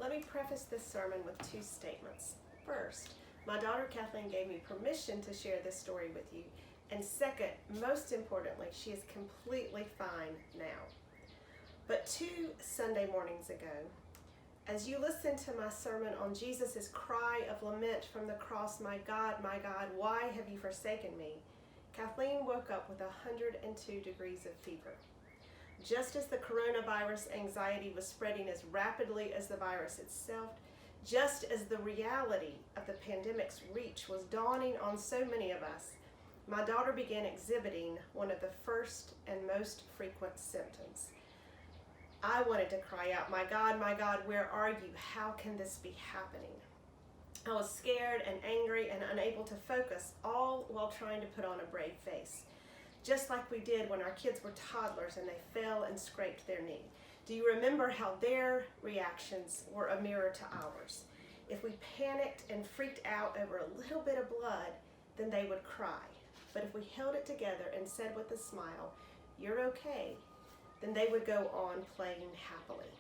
Let me preface this sermon with two statements. First, my daughter Kathleen gave me permission to share this story with you. And second, most importantly, she is completely fine now. But 2 Sunday mornings ago, as you listened to my sermon on Jesus' cry of lament from the cross, my God, why have you forsaken me?" Kathleen woke up with 102 degrees of fever. Just as the coronavirus anxiety was spreading as rapidly as the virus itself, just as the reality of the pandemic's reach was dawning on so many of us, my daughter began exhibiting one of the first and most frequent symptoms. I wanted to cry out, my God, where are you? How can this be happening?" I was scared and angry and unable to focus, all while trying to put on a brave face, just like we did when our kids were toddlers and they fell and scraped their knee. Do you remember how their reactions were a mirror to ours? If we panicked and freaked out over a little bit of blood, then they would cry. But if we held it together and said with a smile, "You're okay," then they would go on playing happily.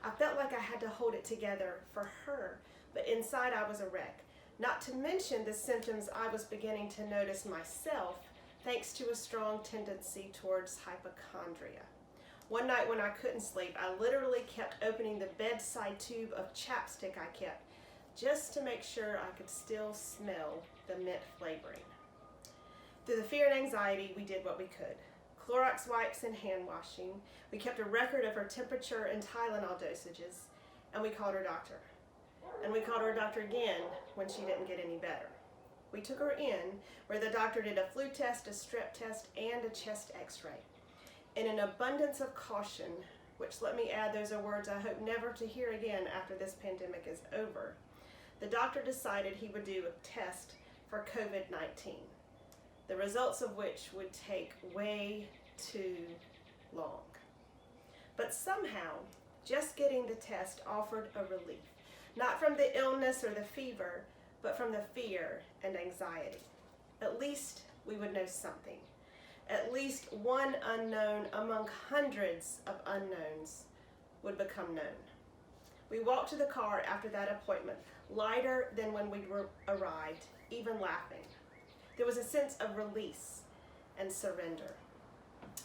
I felt like I had to hold it together for her, but inside I was a wreck. Not to mention the symptoms I was beginning to notice myself, thanks to a strong tendency towards hypochondria. One night when I couldn't sleep, I literally kept opening the bedside tube of chapstick I kept, just to make sure I could still smell the mint flavoring. Through the fear and anxiety, we did what we could. Clorox wipes and hand washing. We kept a record of her temperature and Tylenol dosages, and we called her doctor. And we called her doctor again when she didn't get any better. We took her in, where the doctor did a flu test, a strep test, and a chest x-ray. In an abundance of caution, which, let me add, those are words I hope never to hear again after this pandemic is over, the doctor decided he would do a test for COVID-19, the results of which would take way too long. But somehow, just getting the test offered a relief, not from the illness or the fever, but from the fear and anxiety. At least we would know something. At least one unknown among hundreds of unknowns would become known. We walked to the car after that appointment, lighter than when we arrived, even laughing. There was a sense of release and surrender.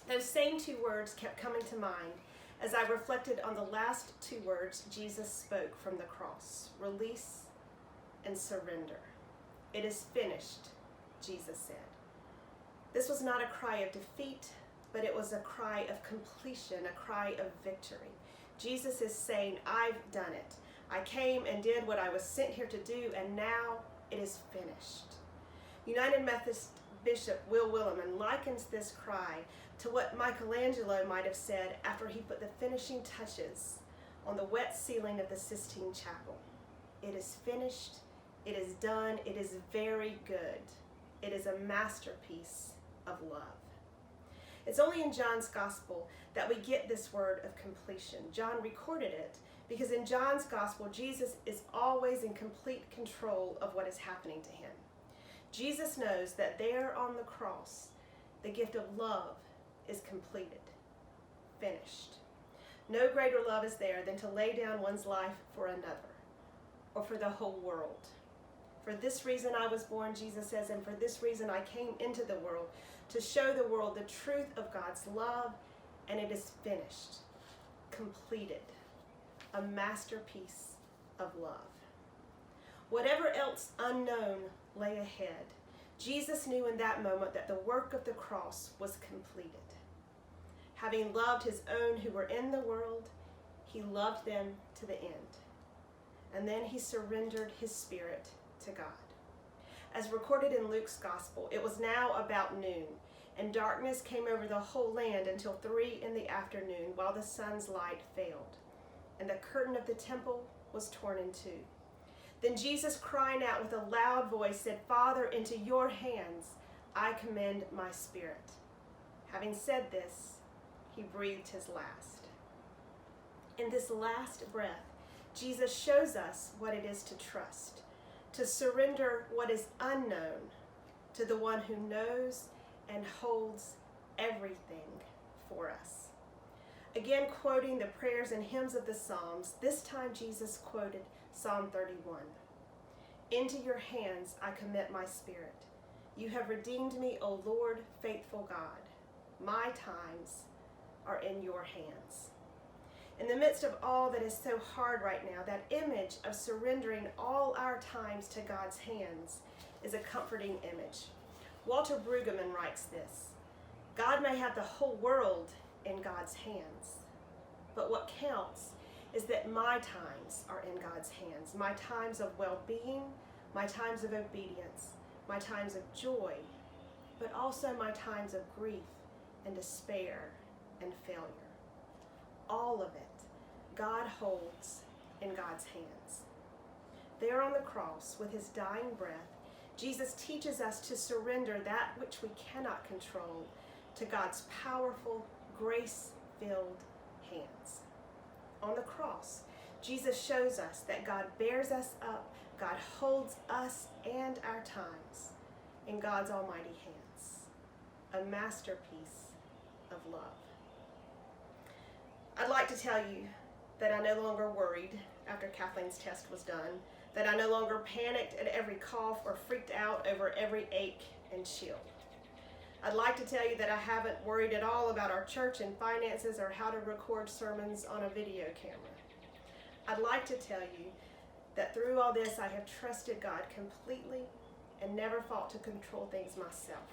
Those same 2 words kept coming to mind as I reflected on the last 2 words Jesus spoke from the cross: release and surrender. "It is finished," Jesus said. This was not a cry of defeat, but it was a cry of completion, a cry of victory. Jesus is saying, "I've done it. I came and did what I was sent here to do, and now it is finished." United Methodist Bishop Will Willimon likens this cry to what Michelangelo might have said after he put the finishing touches on the wet ceiling of the Sistine Chapel. "It is finished, it is done, it is very good. It is a masterpiece of love." It's only in John's Gospel that we get this word of completion. John recorded it because in John's Gospel, Jesus is always in complete control of what is happening to him. Jesus knows that there on the cross, the gift of love is completed, finished. No greater love is there than to lay down one's life for another, or for the whole world. "For this reason I was born," Jesus says, "and for this reason I came into the world, to show the world the truth of God's love, and it is finished, completed, a masterpiece of love." Whatever else unknown lay ahead, Jesus knew in that moment that the work of the cross was completed. Having loved his own who were in the world, he loved them to the end. And then he surrendered his spirit to God. As recorded in Luke's Gospel, it was now about noon, and darkness came over the whole land until 3 p.m, while the sun's light failed, and the curtain of the temple was torn in 2. Then Jesus, crying out with a loud voice, said, "Father, into your hands I commend my spirit." Having said this, he breathed his last. In this last breath, Jesus shows us what it is to trust, to surrender what is unknown to the one who knows and holds everything for us. Again, quoting the prayers and hymns of the Psalms, this time Jesus quoted Psalm 31. Into your hands I commit my spirit. You have redeemed me, O Lord, faithful God. My times are in your hands. In the midst of all that is so hard right now, that image of surrendering all our times to God's hands is a comforting image. Walter Brueggemann writes this: God may have the whole world in God's hands, but what counts is that my times are in God's hands. My times of well-being, my times of obedience, my times of joy, but also my times of grief and despair and failure. All of it, God holds in God's hands. There on the cross, with his dying breath, Jesus teaches us to surrender that which we cannot control to God's powerful, grace-filled hands. On the cross, Jesus shows us that God bears us up, God holds us and our times in God's almighty hands. A masterpiece of love. I'd like to tell you that I no longer worried after Kathleen's test was done, that I no longer panicked at every cough or freaked out over every ache and chill. I'd like to tell you that I haven't worried at all about our church and finances or how to record sermons on a video camera. I'd like to tell you that through all this I have trusted God completely and never fought to control things myself,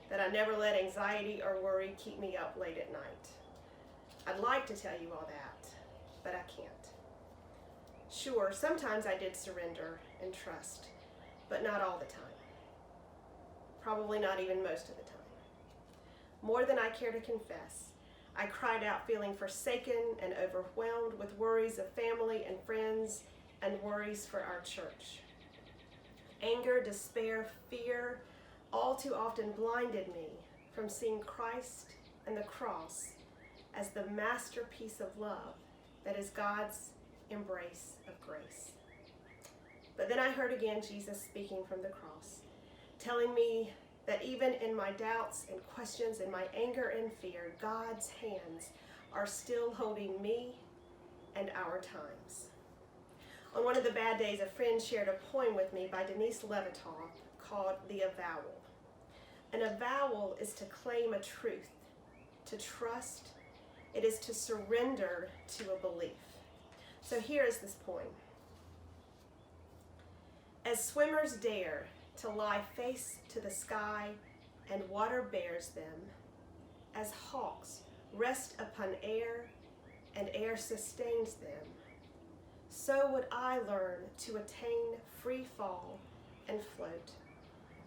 that I never let anxiety or worry keep me up late at night. I'd like to tell you all that, but I can't. Sure, sometimes I did surrender and trust, but not all the time. Probably not even most of the time. More than I care to confess, I cried out feeling forsaken and overwhelmed with worries of family and friends and worries for our church. Anger, despair, fear all too often blinded me from seeing Christ and the cross as the masterpiece of love that is God's embrace of grace. But then I heard again Jesus speaking from the cross, telling me that even in my doubts and questions and my anger and fear, God's hands are still holding me and our times. On one of the bad days, a friend shared a poem with me by Denise Leviton called The Avowal. An avowal is to claim a truth, to trust. It is to surrender to a belief. So here is this poem. As swimmers dare to lie face to the sky and water bears them, as hawks rest upon air and air sustains them, so would I learn to attain free fall and float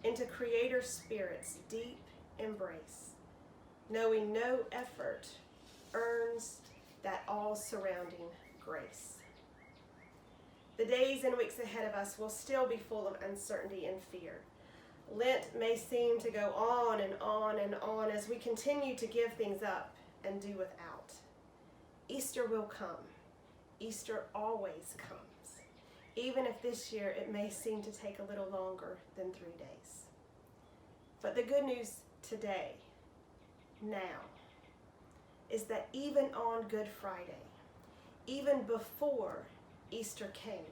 into Creator Spirit's deep embrace, knowing no effort earns that all-surrounding grace. The days and weeks ahead of us will still be full of uncertainty and fear. Lent may seem to go on and on and on as we continue to give things up and do without. Easter will come. Easter always comes, even if this year it may seem to take a little longer than 3 days. But the good news today, now, is that even on Good Friday, even before Easter came,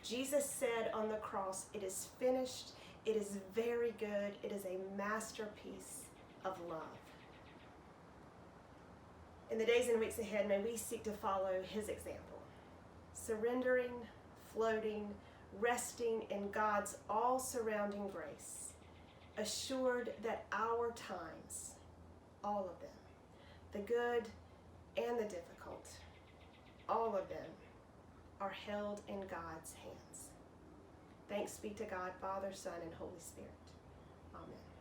Jesus said on the cross, "It is finished, it is very good, it is a masterpiece of love." In the days and weeks ahead, may we seek to follow his example, surrendering, floating, resting in God's all-surrounding grace, assured that our times, all of them, the good and the difficult, all of them, are held in God's hands. Thanks be to God, Father, Son, and Holy Spirit. Amen.